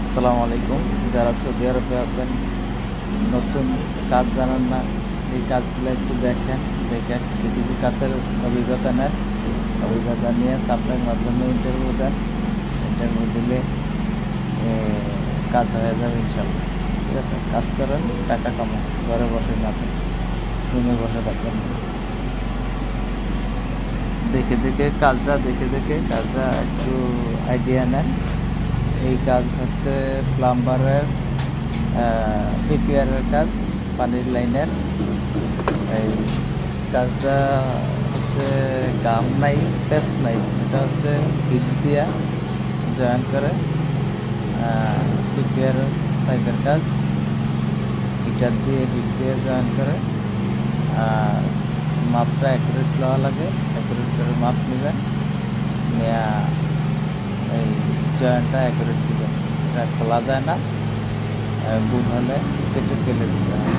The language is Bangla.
আসসালামু আলাইকুম। যারা সৌদি আরবে আছেন, নতুন কাজ জানেন না, এই কাজগুলো একটু দেখেন। দেখে কিছু কিছু কাজের অভিজ্ঞতা নেন। অভিজ্ঞতা নিয়ে সাপ্লাইয়ের মাধ্যমে ইন্টারভিউ দেন। ইন্টারভিউ দিলে এ, কাজ হয়ে যাবে ইনশাল্লাহ। ঠিক আছে, কাজ করেন, টাকা কামান, ঘরে বসে না থাকেন, রুমে বসে থাকবেন না। দেখে দেখে কাজটা একটু আইডিয়া নেন। এই কাজ হচ্ছে প্লাম্বারের, পিপিআরের কাজ, পানির লাইনের। এই কাজটা হচ্ছে গাম নাই, পেস্ট নাই, এটা হচ্ছে হিট দিয়া জয়েন করে। পিপিআর পাইপের কাজ হিট দিয়ে জয়েন করে। আর মাপটা অ্যাকুরেট লওয়া লাগে, অ্যাকুরেট করে মাপ নেবেন, নেওয়া এই জয়েন্টটা অ্যাকুরেট দিবেন। এটা খোলা যায় না, গুণ হলে কেটে ফেলে দিতে হয়।